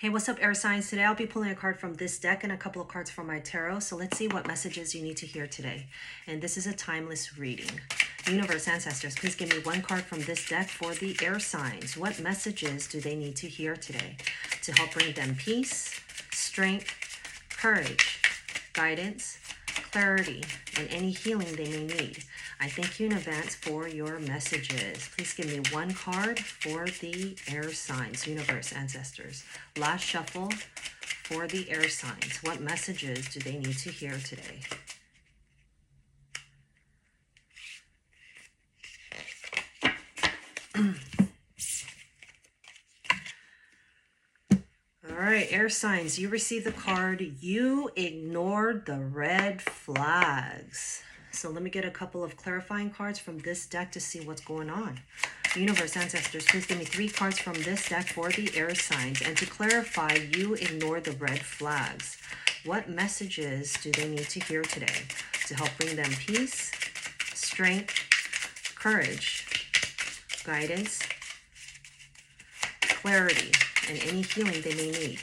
Hey, what's up, air signs? Today I'll be pulling a card from this deck and a couple of cards from my tarot. So let's see what messages you need to hear today. And this is a timeless reading. Universe, ancestors, please give me one card from this deck for the air signs. What messages do they need to hear today to help bring them peace, strength, courage, guidance, clarity, and any healing they may need? I thank you in advance for your messages. Please give me one card for the air signs, universe, ancestors. Last shuffle for the air signs. What messages do they need to hear today? All right, air signs, you received the card, you ignored the red flags. So let me get a couple of clarifying cards from this deck to see what's going on. Universe, ancestors, please give me 3 cards from this deck for the air signs. And to clarify, you ignored the red flags. What messages do they need to hear today to help bring them peace, strength, courage, guidance, clarity, and any healing they may need?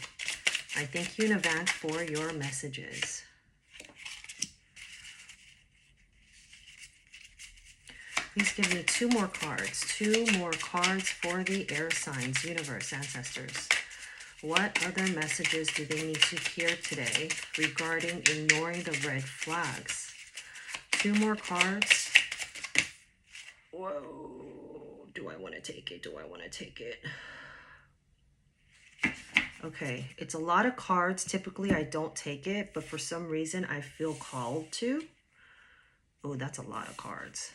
I thank you in advance for your messages. Please give me 2 more cards. 2 more cards for the air signs, universe, ancestors. What other messages do they need to hear today regarding ignoring the red flags? 2 more cards. Whoa. Do I want to take it? Do I want to take it? Okay, it's a lot of cards. Typically, I don't take it, but for some reason, I feel called to. Oh, that's a lot of cards.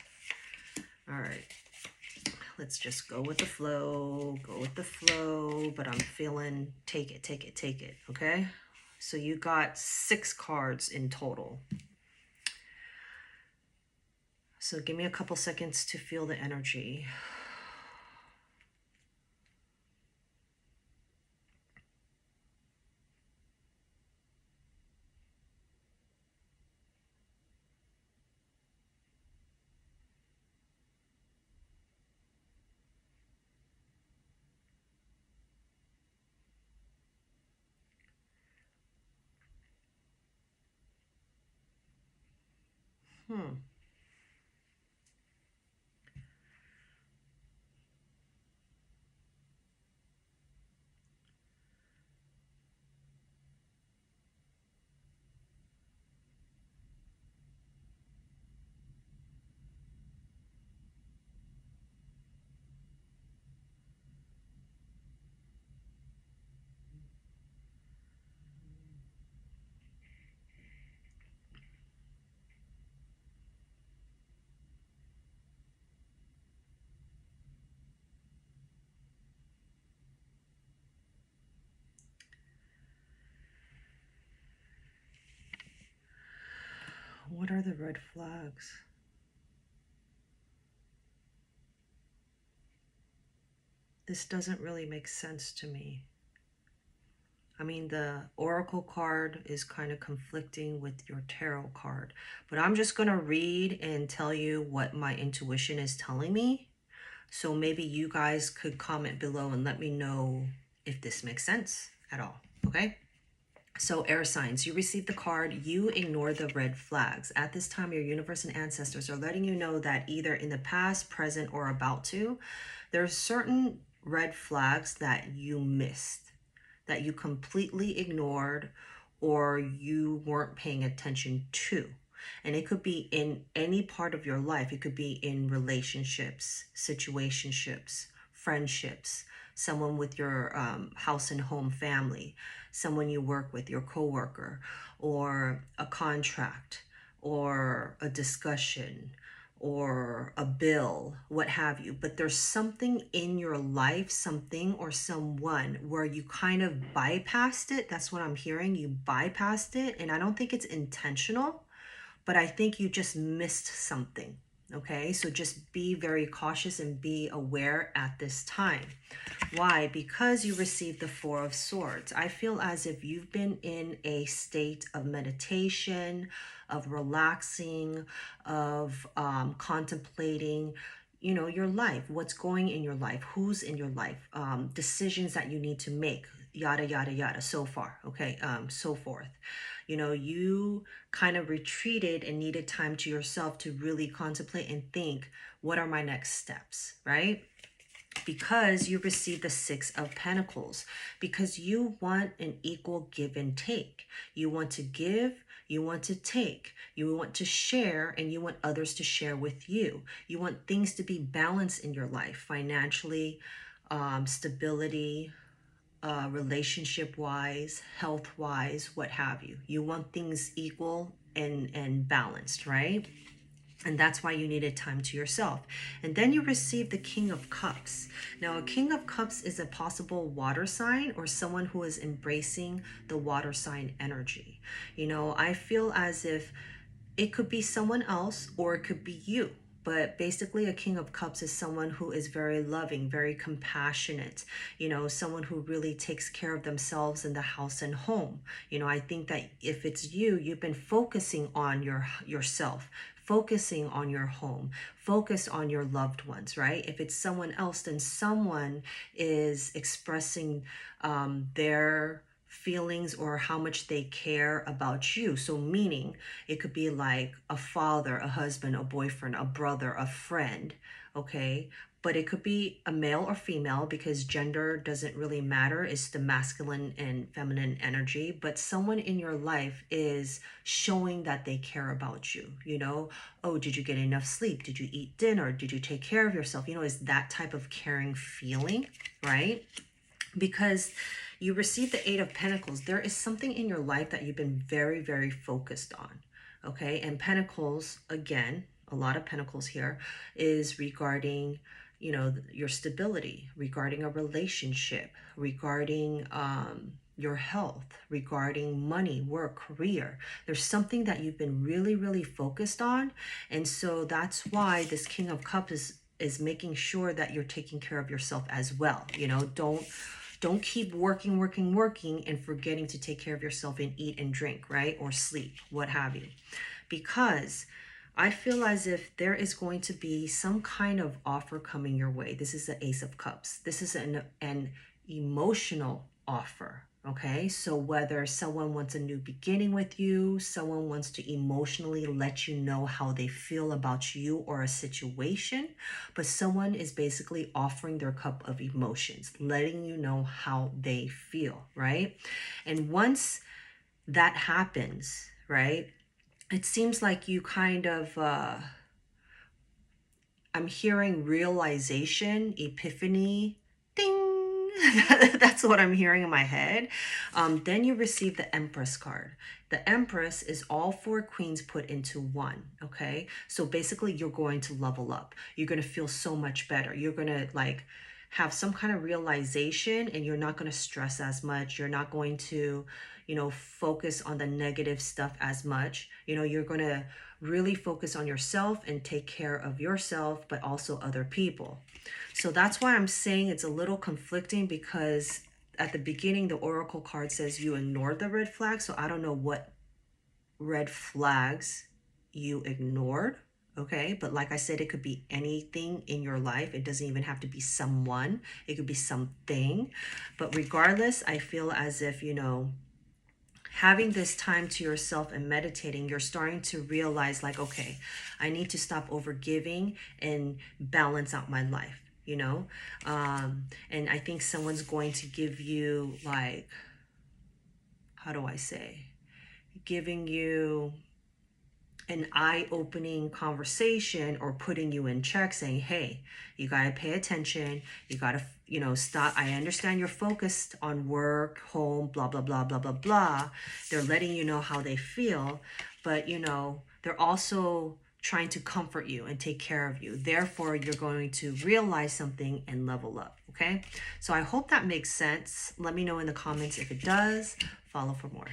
All right, let's just go with the flow, but I'm feeling take it, okay? So you got 6 cards in total. So give me a couple seconds to feel the energy. What are the red flags? This doesn't really make sense to me. I mean, the Oracle card is kind of conflicting with your Tarot card, but I'm just going to read and tell you what my intuition is telling me. So maybe you guys could comment below and let me know if this makes sense at all, okay? So air signs, you received the card, you ignore the red flags. At this time, your universe and ancestors are letting you know that either in the past, present, or about to, there are certain red flags that you missed, that you completely ignored, or you weren't paying attention to. And it could be in any part of your life. It could be in relationships, situationships, friendships, someone with your house and home family, someone you work with, your coworker, or a contract, or a discussion, or a bill, what have you. But there's something in your life, something or someone where you kind of bypassed it. That's what I'm hearing. You bypassed it. And I don't think it's intentional, but I think you just missed something. Okay, so just be very cautious and be aware at this time. Why? Because you received the 4 of Swords. I feel as if you've been in a state of meditation, of relaxing, of contemplating, your life, what's going in your life, who's in your life, decisions that you need to make, yada, yada, yada, so far, okay, so forth. You know, you kind of retreated and needed time to yourself to really contemplate and think, what are my next steps, right? Because you received the Six of Pentacles, because you want an equal give and take. You want to give, you want to take, you want to share, and you want others to share with you. You want things to be balanced in your life, financially, stability, relationship wise, health wise, what have you. You want things equal and balanced, right? And that's why you needed time to yourself. And then you receive the King of Cups. Now, a King of Cups is a possible water sign or someone who is embracing the water sign energy. You know, I feel as if it could be someone else or it could be you. But basically, a King of Cups is someone who is very loving, very compassionate, you know, someone who really takes care of themselves in the house and home. You know, I think that if it's you, you've been focusing on yourself, focusing on your home, focus on your loved ones, right? If it's someone else, then someone is expressing their feelings or how much they care about you. So meaning it could be like a father, a husband, a boyfriend, a brother, a friend, okay? But it could be a male or female because gender doesn't really matter. It's the masculine and feminine energy. But someone in your life is showing that they care about you. You know, oh, did you get enough sleep? Did you eat dinner? Did you take care of yourself? You know, it's that type of caring feeling, right? Because you receive the Eight of Pentacles. There is something in your life that you've been very, very focused on. Okay. And Pentacles, again, a lot of Pentacles here is regarding, you know, your stability, regarding a relationship, regarding your health, regarding money, work, career. There's something that you've been really, really focused on. And so that's why this King of Cups is making sure that you're taking care of yourself as well. You know, don't keep working and forgetting to take care of yourself and eat and drink, right? Or sleep, what have you. Because I feel as if there is going to be some kind of offer coming your way. This is the Ace of Cups. This is an emotional offer. Okay, so whether someone wants a new beginning with you, someone wants to emotionally let you know how they feel about you or a situation, but someone is basically offering their cup of emotions, letting you know how they feel, right? And once that happens, right, it seems like you kind of, I'm hearing realization, epiphany, ding. That's what I'm hearing in my head. Then you receive the Empress card. The Empress is all four queens put into one, okay? So basically you're going to level up. You're going to feel so much better. You're going to like have some kind of realization and you're not going to stress as much. You're not going to, you know, focus on the negative stuff as much. You know, you're going to really focus on yourself and take care of yourself, but also other people. So that's why I'm saying it's a little conflicting because at the beginning, the Oracle card says you ignored the red flag. So I don't know what red flags you ignored. Okay. But like I said, it could be anything in your life. It doesn't even have to be someone. It could be something. But regardless, I feel as if, you know, having this time to yourself and meditating, you're starting to realize like, okay, I need to stop over giving and balance out my life, you know? And I think someone's going to give you like, how do I say, giving you an eye-opening conversation or putting you in check saying, hey, you got to pay attention. You got to, you know, stop. I understand you're focused on work, home, blah, blah, blah, blah, blah, blah. They're letting you know how they feel, but, you know, they're also trying to comfort you and take care of you. Therefore, you're going to realize something and level up, okay? So I hope that makes sense. Let me know in the comments if it does. Follow for more.